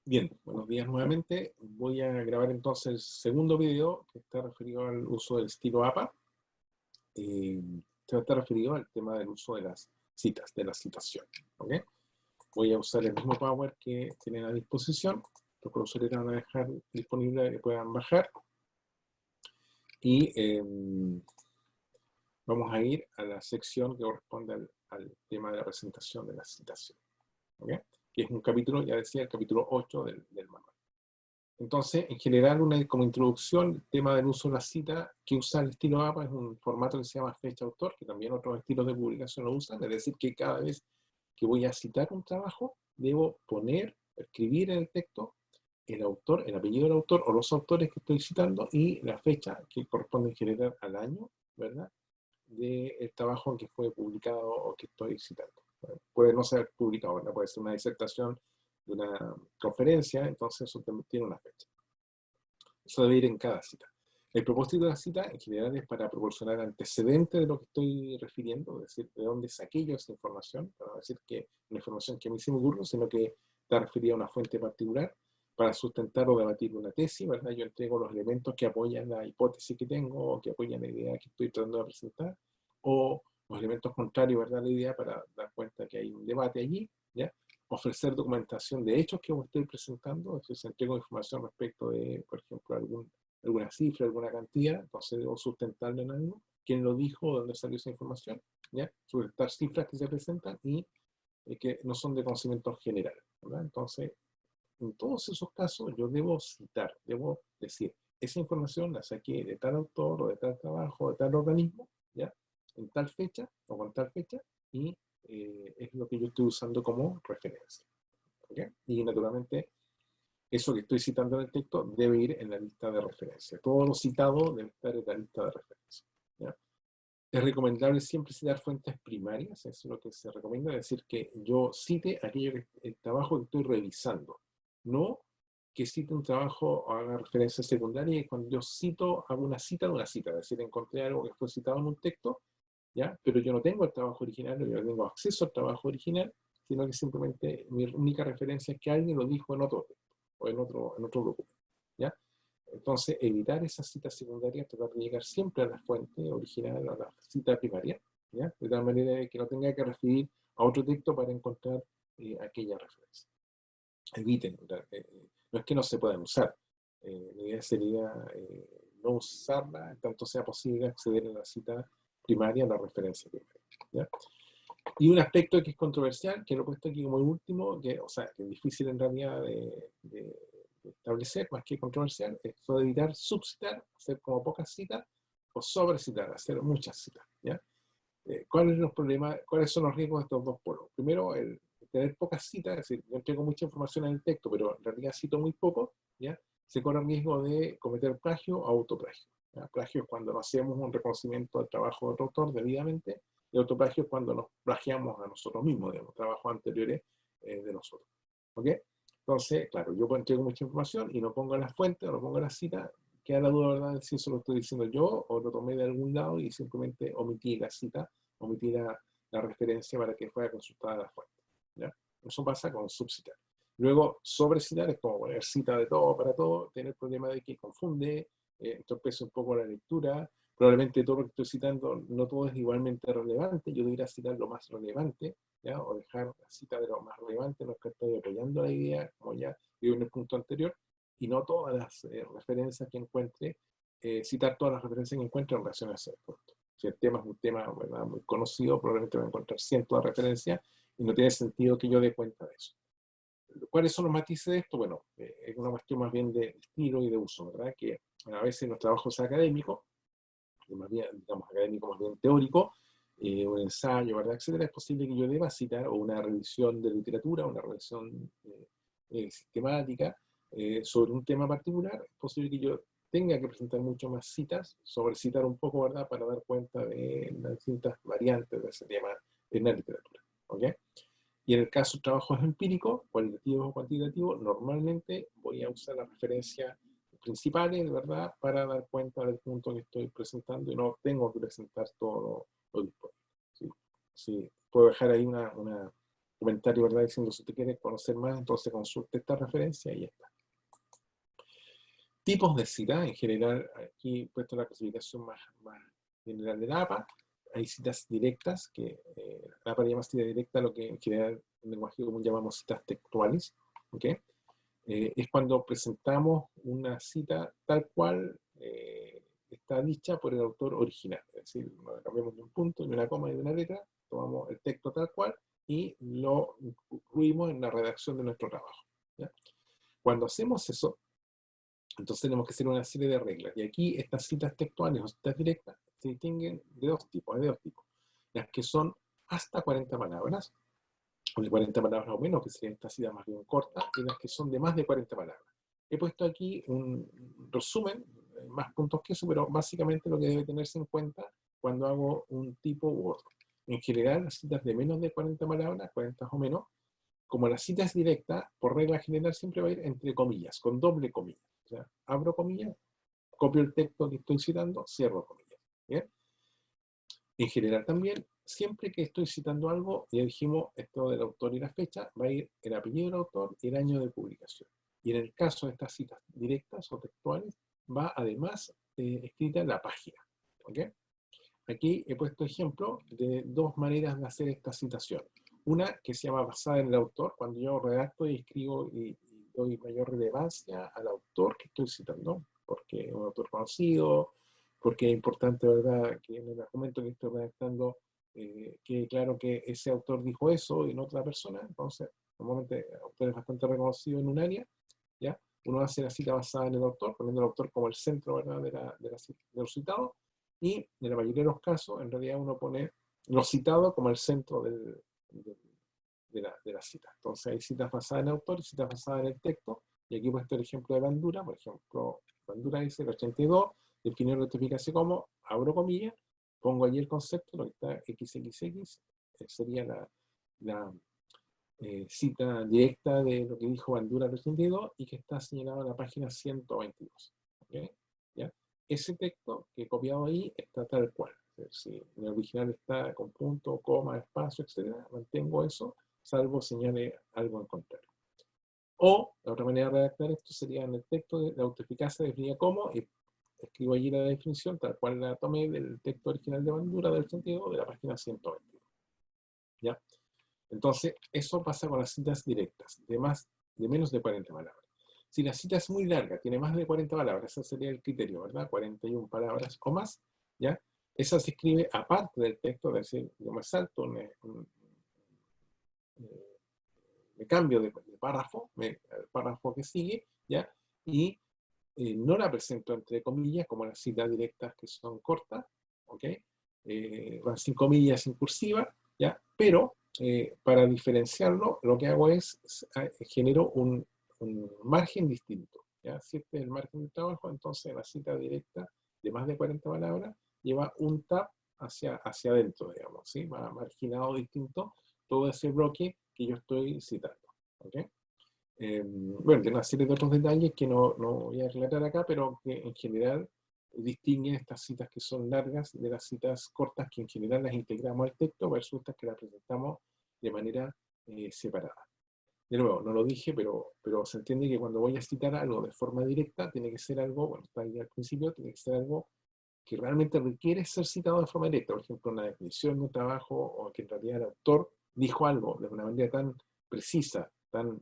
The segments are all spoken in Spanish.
Bien, buenos días nuevamente. Voy a grabar entonces el segundo video que está referido al uso del estilo APA. Este está referido al tema del uso de las citas, de la citación. ¿Ok? Voy a usar el mismo Power que tienen a disposición. Los profesores van a dejar disponible para que puedan bajar. Y vamos a ir a la sección que corresponde al tema de la presentación de la citación. ¿Ok? Que es un capítulo, ya decía, el capítulo 8 del manual. Entonces, en general, como introducción, el tema del uso de la cita que usa el estilo APA es un formato que se llama fecha-autor, que también otros estilos de publicación lo usan, es decir, que cada vez que voy a citar un trabajo, debo escribir en el texto, el autor, el apellido del autor o los autores que estoy citando y la fecha que corresponde en general al año, ¿verdad?, del trabajo que fue publicado o que estoy citando. Puede no ser publicado, ¿verdad? Puede ser una disertación de una conferencia, entonces eso tiene una fecha. Eso debe ir en cada cita. El propósito de la cita en general es para proporcionar antecedentes de lo que estoy refiriendo, es decir, de dónde saqué yo esa información, para no decir que una información que a mí se me ocurrió, sino que está referida a una fuente particular para sustentar o debatir una tesis, ¿verdad? Yo entrego los elementos que apoyan la hipótesis que tengo o que apoyan la idea que estoy tratando de presentar, o los elementos contrarios, ¿verdad?, a la idea para dar cuenta que hay un debate allí, ¿ya? Ofrecer documentación de hechos que estoy presentando, entonces entrego información respecto de, por ejemplo, alguna cifra, alguna cantidad, entonces debo sustentarlo en algo, quién lo dijo, dónde salió esa información, ¿ya? Sustentar cifras que se presentan y que no son de conocimiento general, ¿verdad? Entonces, en todos esos casos yo debo citar, debo decir, esa información la saqué de tal autor o de tal trabajo, de tal organismo, ¿ya?, en tal fecha o con tal fecha, y es lo que yo estoy usando como referencia. ¿Okay? Y naturalmente, eso que estoy citando en el texto debe ir en la lista de referencia. Todo lo citado debe estar en la lista de referencia. ¿Ya? Es recomendable siempre citar fuentes primarias, eso es lo que se recomienda, es decir, que yo cite el trabajo que estoy revisando, no que cite un trabajo o haga referencia secundaria, y cuando yo cito, hago una cita de una cita, es decir, encontré algo que fue citado en un texto, ¿ya? Pero yo no tengo el trabajo original, yo no tengo acceso al trabajo original, sino que simplemente mi única referencia es que alguien lo dijo en otro texto, o en otro documento, ¿ya? Entonces, evitar esas citas secundarias, tratar de llegar siempre a la fuente original, a la cita primaria, ¿ya? De tal manera que no tenga que referir a otro texto para encontrar aquella referencia. Eviten, no es que no se puedan usar, la idea sería no usarla, en tanto sea posible acceder a la cita primaria, a la referencia primaria, ¿ya? Y un aspecto que es controversial, que lo he puesto aquí como el último, que es difícil en realidad de establecer, más que controversial, es de evitar subcitar, hacer como pocas citas, o sobrecitar, hacer muchas citas, ¿ya? ¿Cuáles son los riesgos de estos dos polos? Primero, el tener pocas citas, es decir, yo entrego mucha información en el texto, pero en realidad cito muy poco, ¿ya? Se corre el riesgo de cometer plagio o autoplagio, ¿ya? Plagio es cuando no hacemos un reconocimiento del trabajo de otro autor debidamente, y autoplagio es cuando nos plagiamos a nosotros mismos, digamos, trabajos anteriores de nosotros. ¿Ok? Entonces, claro, yo entrego mucha información y no pongo las fuentes, o no pongo las citas, queda la duda, ¿verdad?, si eso lo estoy diciendo yo o lo tomé de algún lado y simplemente omití la cita, omití la referencia para que fuera consultada la fuente, ¿ya? Eso pasa con subcitar. Luego, sobrecitar es como poner cita de todo para todo, tener el problema de que confunde, entorpece un poco la lectura, probablemente todo lo que estoy citando, no todo es igualmente relevante, yo debería citar lo más relevante, ¿ya? O dejar la cita de lo más relevante, no es que estoy apoyando la idea, como ya digo en el punto anterior, y no todas las referencias que encuentre, citar todas las referencias que encuentre en relación a ese punto. Si el tema es un tema, ¿verdad?, muy conocido, probablemente voy a encontrar cientos de referencias y no tiene sentido que yo dé cuenta de eso. ¿Cuáles son los matices de esto? Bueno, es una cuestión más bien de estilo y de uso, ¿verdad? Que a veces los trabajos académicos, más bien, digamos, académico más bien teórico, un ensayo, ¿verdad?, etcétera, es posible que yo deba citar, o una revisión de literatura, una revisión sistemática sobre un tema particular, es posible que yo tenga que presentar mucho más citas, citar un poco, ¿verdad?, para dar cuenta de las distintas variantes de ese tema en la literatura. ¿Ok? Y en el caso de trabajos empíricos, cualitativos o cuantitativos, normalmente voy a usar las referencias principales, ¿verdad?, para dar cuenta del punto que estoy presentando y no tengo que presentar todo lo disponible. ¿Sí? Sí, puedo dejar ahí una comentario, ¿verdad? Diciendo, si usted quiere conocer más, entonces consulte esta referencia y ya está. Tipos de cita, en general, aquí he puesto la clasificación más general de la APA. Hay citas directas, que la APA llama cita directa, lo que en general en lenguaje común llamamos citas textuales. ¿Okay? Es cuando presentamos una cita tal cual está dicha por el autor original. Es decir, no cambiamos ni un punto, ni una coma, ni una letra, tomamos el texto tal cual y lo incluimos en la redacción de nuestro trabajo. ¿Ya? Cuando hacemos eso, entonces tenemos que hacer una serie de reglas. Y aquí estas citas textuales o citas directas se distinguen de dos tipos. Las que son hasta 40 palabras, o de 40 palabras o menos, que serían estas citas más bien cortas, y las que son de más de 40 palabras. He puesto aquí un resumen, más puntos que eso, pero básicamente lo que debe tenerse en cuenta cuando hago un tipo u otro. En general, las citas de menos de 40 palabras, 40 o menos, como la cita es directa, por regla general siempre va a ir entre comillas, con doble comilla. O sea, abro comillas, copio el texto que estoy citando, cierro comillas. ¿Bien? En general también, siempre que estoy citando algo, ya dijimos esto del autor y la fecha, va a ir el apellido del autor y el año de publicación. Y en el caso de estas citas directas o textuales, va además escrita en la página. ¿Okay? Aquí he puesto ejemplo de dos maneras de hacer esta citación. Una que se llama basada en el autor, cuando yo redacto y escribo y doy mayor relevancia al autor que estoy citando, porque es un autor conocido, porque es importante, ¿verdad?, que en el argumento que estoy redactando quede claro que ese autor dijo eso y no otra persona. Entonces, normalmente el autor es bastante reconocido en un área, ¿ya? Uno hace la cita basada en el autor, poniendo al autor como el centro, ¿verdad?, de los citados, y en la mayoría de los casos, en realidad uno pone lo citado como el centro de la cita. Entonces hay citas basadas en el autor y citas basadas en el texto, y aquí he puesto el ejemplo de Bandura. Por ejemplo, Bandura dice el 82, definió rectificarse como, abro comillas, pongo allí el concepto, lo que está XXX, sería la cita directa de lo que dijo Bandura el 82 y que está señalado en la página 122. ¿Okay? ¿Ya? Ese texto que he copiado ahí está tal cual. Si en el original está con punto, coma, espacio, etc., mantengo eso, salvo señale algo en contrario. O, la otra manera de redactar esto sería en el texto de la autoeficacia definida como, y escribo allí la definición, tal cual la tomé del texto original de Bandura del 82, de la página 122. ¿Ya? Entonces, eso pasa con las citas directas, de menos de 40 palabras. Si la cita es muy larga, tiene más de 40 palabras, ese sería el criterio, ¿verdad? 41 palabras o más, ¿ya? Esa se escribe aparte del texto, es decir, yo me salto, me cambio de párrafo, el párrafo que sigue, ¿ya? Y no la presento entre comillas, como las citas directas que son cortas, ¿ok? Van sin comillas, sin cursiva, ¿ya? Pero para diferenciarlo, lo que hago es genero un margen distinto, ¿ya? Si este es el margen de trabajo, entonces la cita directa de más de 40 palabras lleva un tab hacia adentro, digamos, ¿sí? Va marginado distinto todo ese bloque que yo estoy citando, ¿ok? Bueno, tiene una serie de otros detalles que no voy a relatar acá, pero que en general distinguen estas citas que son largas de las citas cortas, que en general las integramos al texto, versus estas que las presentamos de manera separada. De nuevo, no lo dije, pero se entiende que cuando voy a citar algo de forma directa, tiene que ser algo, bueno, está ahí al principio, tiene que ser algo que realmente requiere ser citado de forma directa. Por ejemplo, una definición de un trabajo, o que en realidad el autor dijo algo de una manera tan precisa, tan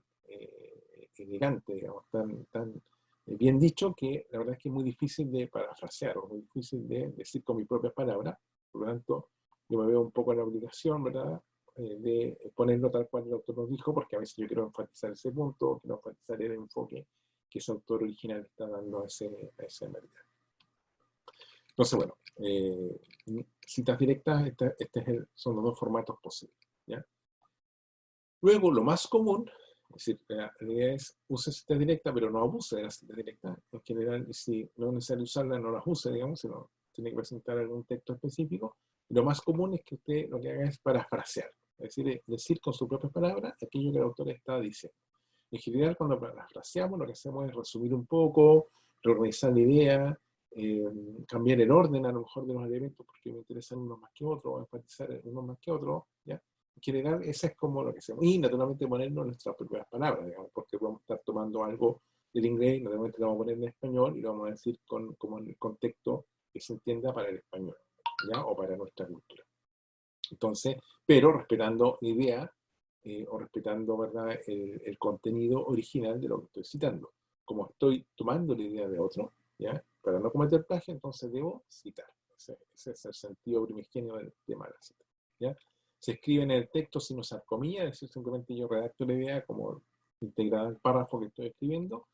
elegante, digamos, tan bien dicho, que la verdad es que es muy difícil de parafrasear, o muy difícil de decir con mis propias palabras. Por lo tanto, yo me veo un poco en la obligación, ¿verdad?, de ponerlo tal cual el autor nos dijo, porque a veces yo quiero enfatizar ese punto, quiero enfatizar el enfoque que ese autor original está dando a esa realidad. Entonces, bueno, citas directas, son los dos formatos posibles, ¿ya? Luego, lo más común, es decir, la idea es, use citas directas, pero no abuse de las citas directas. En general, si no es necesario usarlas, no las use, digamos, sino tiene que presentar algún texto específico. Lo más común es que usted lo que haga es parafrasear, es decir con sus propias palabras aquello que el autor está diciendo. En general, cuando parafraseamos, lo que hacemos es resumir un poco, reorganizar la idea, cambiar el orden a lo mejor de los elementos porque me interesan unos más que otros, o enfatizar unos más que otros, ¿ya? En general, esa es como lo que hacemos. Y naturalmente ponernos nuestras propias palabras, digamos, porque vamos a estar tomando algo del inglés, naturalmente lo vamos a poner en español y lo vamos a decir como en el contexto que se entienda para el español, ¿ya? O para nuestra cultura. Entonces, pero respetando la idea o respetando, ¿verdad?, el contenido original de lo que estoy citando. Como estoy tomando la idea de otro, ¿ya?, para no cometer plagio, entonces debo citar. Ese es el sentido primigenio del tema de la cita, ¿ya? Se escribe en el texto sin usar comillas, es decir, simplemente yo redacto la idea como integrada al párrafo que estoy escribiendo,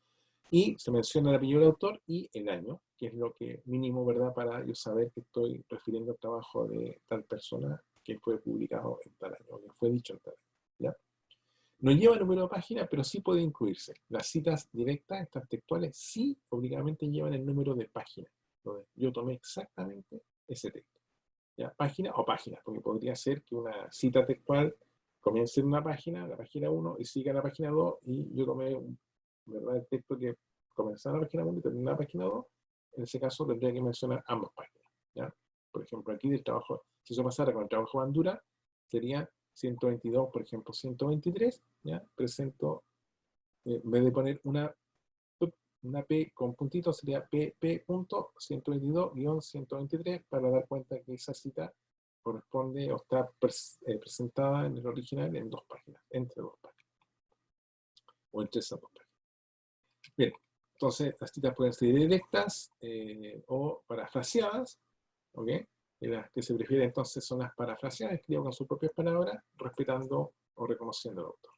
y se menciona el apellido del autor y el año, que es lo que mínimo, ¿verdad?, para yo saber que estoy refiriendo al trabajo de tal persona que fue publicado en tal año, que fue dicho en tal año, ¿ya? No lleva número de página, pero sí puede incluirse. Las citas directas, estas textuales, sí obligadamente llevan el número de página, donde yo tomé exactamente ese texto, ¿ya? Página o páginas, porque podría ser que una cita textual comience en una página, la página 1, y siga la página 2, y yo tomé ¿verdad?, el texto que comenzaba en la página 1 y terminaba en la página 2, en ese caso tendría que mencionar ambas páginas, ¿ya? Por ejemplo, aquí del trabajo, si eso pasara con el trabajo de Bandura, sería 122, por ejemplo, 123, ¿ya? Presento, en vez de poner una P con puntitos, sería pp.122-123, para dar cuenta que esa cita corresponde o está presentada en el original en dos páginas, entre dos páginas, o entre esas dos páginas. Bien, entonces las citas pueden ser directas o parafraseadas, ¿ok? Y las que se prefieren entonces son las parafraseadas, escribo con sus propias palabras, respetando o reconociendo al autor.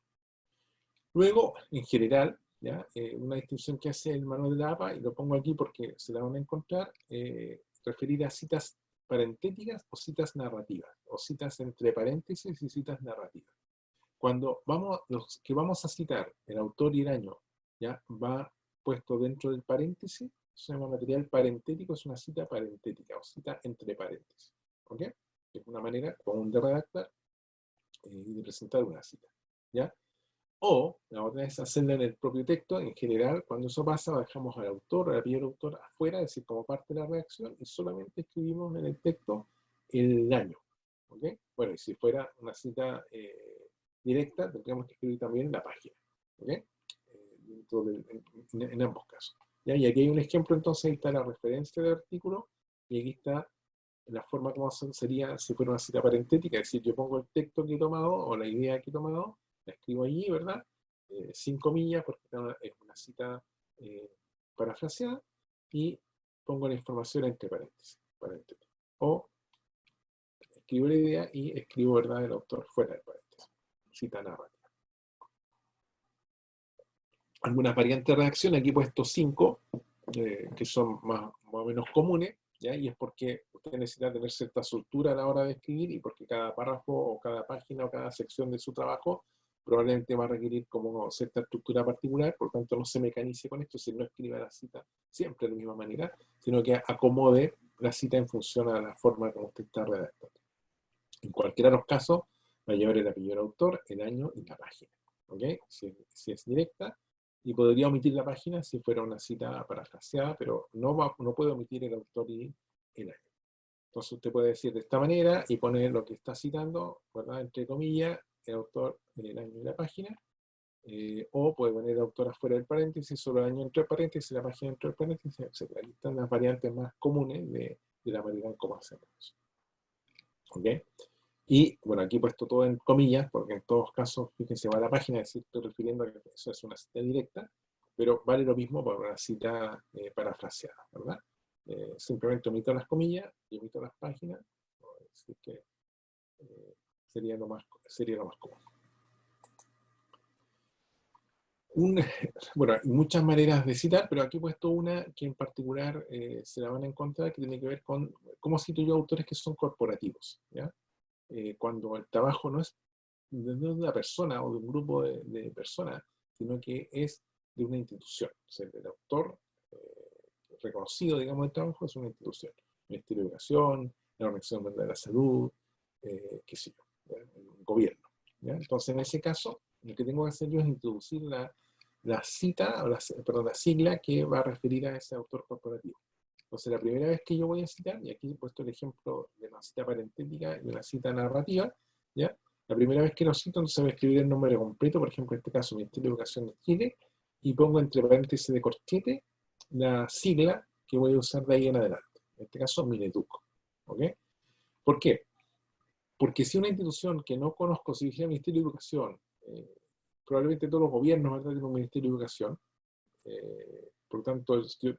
Luego, en general, ¿ya? Una distinción que hace el manual de la APA, y lo pongo aquí porque se la van a encontrar, referir a citas parentéticas o citas narrativas, o citas entre paréntesis y citas narrativas. Cuando los que vamos a citar, el autor y el año, ¿ya?, va puesto dentro del paréntesis, se llama material parentético, es una cita parentética o cita entre paréntesis, ¿ok? Es una manera común de redactar y de presentar una cita, ¿ya? O la otra es hacerla en el propio texto. En general, cuando eso pasa, dejamos al autor, al apellido del autor afuera, es decir, como parte de la redacción, y solamente escribimos en el texto el año, ¿ok? Bueno, y si fuera una cita directa, tendríamos que escribir también la página, ¿ok? En ambos casos, ¿ya? Y aquí hay un ejemplo, entonces, ahí está la referencia del artículo, y aquí está la forma como sería si fuera una cita parentética, es decir, yo pongo el texto que he tomado, o la idea que he tomado, la escribo allí, ¿verdad? Sin comillas, porque es una cita parafraseada, y pongo la información entre paréntesis, paréntesis. O escribo la idea y escribo, ¿verdad?, el autor fuera del paréntesis. Cita narrativa. Algunas variantes de redacción, aquí he puesto 5, que son más o menos comunes, ¿ya? Y es porque usted necesita tener cierta soltura a la hora de escribir, y porque cada párrafo o cada página o cada sección de su trabajo probablemente va a requerir como cierta estructura particular, por lo tanto no se mecanice con esto, si no escriba la cita siempre de la misma manera, sino que acomode la cita en función a la forma como usted está redactando. En cualquiera de los casos va a llevar el apellido del autor, el año y la página, ¿ok? Si es directa, y podría omitir la página si fuera una cita parafraseada, pero no puede omitir el autor y el año. Entonces usted puede decir de esta manera y poner lo que está citando, ¿verdad?, entre comillas, el autor, el año y la página, o puede poner el autor afuera del paréntesis, solo el año entre paréntesis, la página entre paréntesis, etc. Aquí están las variantes más comunes de la manera en cómo hacemos eso. ¿Ok? Y bueno, aquí he puesto todo en comillas, porque en todos casos, fíjense, va a la página, es decir, estoy refiriendo a que eso es una cita directa, pero vale lo mismo para una cita parafraseada, ¿verdad? Simplemente omito las comillas y omito las páginas, así que sería lo más común. Bueno, hay muchas maneras de citar, pero aquí he puesto una que en particular se la van a encontrar, que tiene que ver con cómo cito yo autores que son corporativos, ¿ya? Cuando el trabajo no es de una persona o de un grupo de personas, sino que es de una institución. O sea, el autor reconocido, digamos, del trabajo es una institución. El Ministerio de Educación, la Organización Mundial de la Salud, qué sé yo, el gobierno, ¿ya? Entonces, en ese caso, lo que tengo que hacer yo es introducir la cita, o la sigla que va a referir a ese autor corporativo. Entonces, la primera vez que yo voy a citar, y aquí he puesto el ejemplo de una cita parentética y una cita narrativa, ¿ya? La primera vez que lo cito, entonces voy a escribir el nombre completo, por ejemplo, en este caso, Ministerio de Educación de Chile, y pongo entre paréntesis de corchete la sigla que voy a usar de ahí en adelante. En este caso, Mineduc. ¿Ok? ¿Por qué? Porque si una institución que no conozco, si dijera Ministerio de Educación, probablemente todos los gobiernos, ¿verdad?, tienen un Ministerio de Educación. Por lo tanto, yo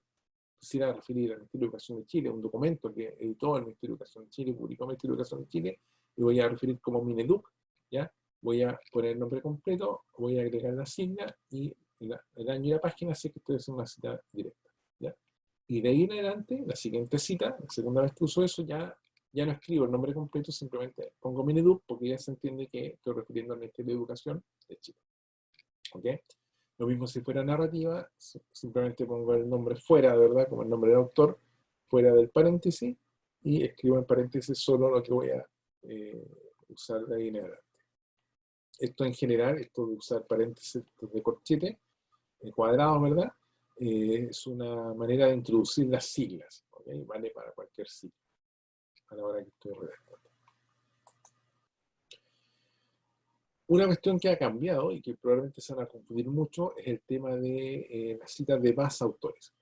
quisiera referir al Ministerio de Educación de Chile, un documento que editó el Ministerio de Educación de Chile, publicó el Ministerio de Educación de Chile, y voy a referir como Mineduc, ¿ya? Voy a poner el nombre completo, voy a agregar la sigla y el año y la página, así que estoy haciendo una cita directa, ¿ya? Y de ahí en adelante, la siguiente cita, la segunda vez que uso eso, ya no escribo el nombre completo, simplemente pongo Mineduc, porque ya se entiende que estoy refiriendo al Ministerio de Educación de Chile. ¿Ok? Lo mismo si fuera narrativa, simplemente pongo el nombre fuera, ¿verdad? Como el nombre del autor, fuera del paréntesis, y escribo en paréntesis solo lo que voy a usar de ahí en adelante. Esto en general, esto de usar paréntesis de corchete, cuadrados, ¿verdad? Es una manera de introducir las siglas, ¿ok? Vale para cualquier sigla, a la hora que estoy redactando. Una cuestión que ha cambiado y que probablemente se van a confundir mucho es el tema de las citas de más autores.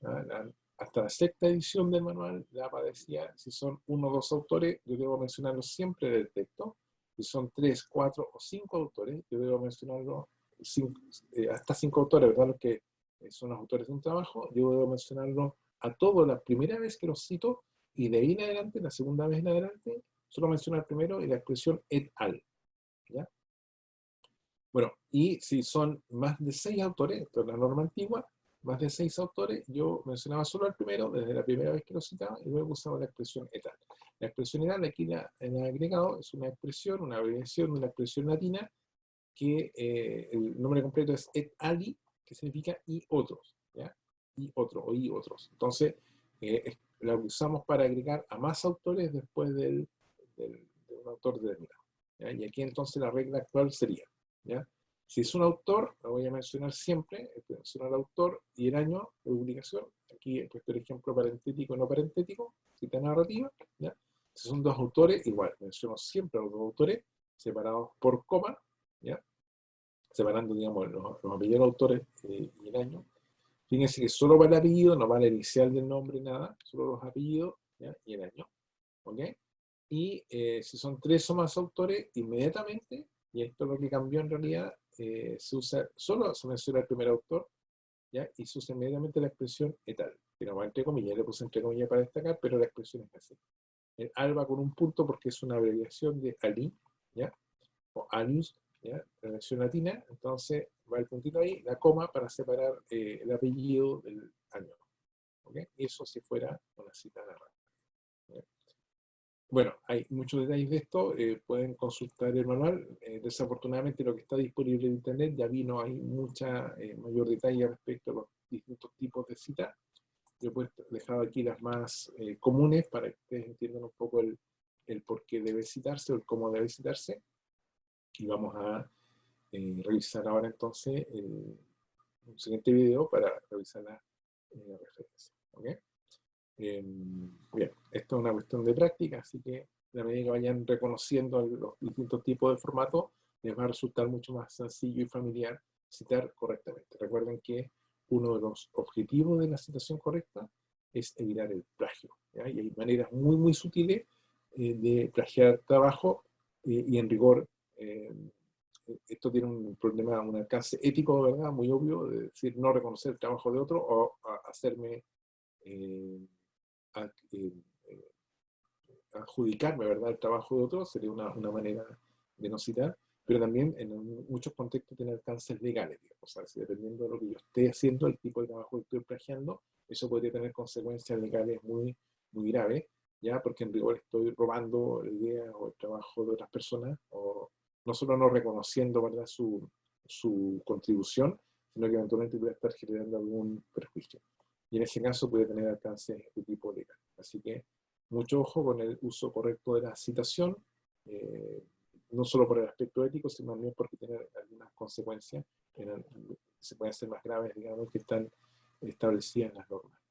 Hasta la sexta edición del manual la APA decía, si son 1 o 2 autores, yo debo mencionarlos siempre del texto. Si son 3, 4 o 5 autores, yo debo mencionarlo hasta 5 autores, ¿verdad? Los que son los autores de un trabajo, yo debo mencionarlo a todos la primera vez que los cito, y de ahí en adelante, la segunda vez en adelante, solo menciono el primero y la expresión et al. ¿Ya? Bueno, y si son más de 6 autores, esto es la norma antigua, más de 6 autores, yo mencionaba solo el primero, desde la primera vez que lo citaba, y luego usaba la expresión etal. La expresión etal, aquí en el agregado, es una expresión, una abreviación de una expresión latina, que el nombre completo es et ali, que significa y otros, ¿ya? Y otro, o y otros. Entonces, la usamos para agregar a más autores después de un autor determinado, ¿ya? Y aquí entonces la regla actual sería, ¿ya? Si es un autor, lo voy a mencionar siempre, mencionar al autor y el año de publicación. Aquí he puesto el ejemplo parentético y no parentético, cita narrativa, ¿ya? Si son 2 autores, igual, menciono siempre a los 2 autores, separados por coma, ¿ya? Separando, digamos, los apellidos de autores y el año. Fíjense que solo va el apellido, no va la inicial del nombre, nada, solo los apellidos, ¿ya? Y el año, ¿ok? Y si son 3 o más autores, inmediatamente, y esto es lo que cambió en realidad, se usa, solo se menciona el primer autor, ¿ya? Y se usa inmediatamente la expresión etal, que no va entre comillas, le puse entre comillas para destacar, pero la expresión es así. El al va con un punto porque es una abreviación de ali, ¿ya? O alius, ¿ya? La versión latina, entonces va el puntito ahí, la coma para separar el apellido del año, ¿ok? Y eso si fuera una cita narrativa. Bueno, hay muchos detalles de esto, pueden consultar el manual. Desafortunadamente lo que está disponible en internet ya vino, hay mucha mayor detalle respecto a los distintos tipos de citas. Yo he dejado aquí las más comunes para que ustedes entiendan un poco el por qué debe citarse o el cómo debe citarse. Y vamos a revisar ahora entonces un siguiente video para revisar la referencia. ¿Okay? Bien, esto es una cuestión de práctica, así que a la medida que vayan reconociendo los distintos tipos de formato, les va a resultar mucho más sencillo y familiar citar correctamente. Recuerden que uno de los objetivos de la citación correcta es evitar el plagio, ¿ya? Y hay maneras muy, muy sutiles de plagiar trabajo y en rigor esto tiene un problema, un alcance ético, ¿verdad? Muy obvio, de decir no reconocer el trabajo de otro o hacerme a, adjudicarme, ¿verdad?, el trabajo de otro, sería una manera de no citar, pero también en muchos contextos tiene alcances legales, digamos. O sea, si dependiendo de lo que yo esté haciendo, el tipo de trabajo que estoy plagiando, eso podría tener consecuencias legales muy, muy graves, ¿ya? Porque en rigor estoy robando la idea o el trabajo de otras personas, o no solo no reconociendo, ¿verdad?, su contribución, sino que eventualmente puede estar generando algún perjuicio. Y en ese caso puede tener alcances de tipo legal. Así que mucho ojo con el uso correcto de la citación, no solo por el aspecto ético, sino también porque tiene algunas consecuencias que se pueden ser más graves, digamos, que están establecidas en las normas.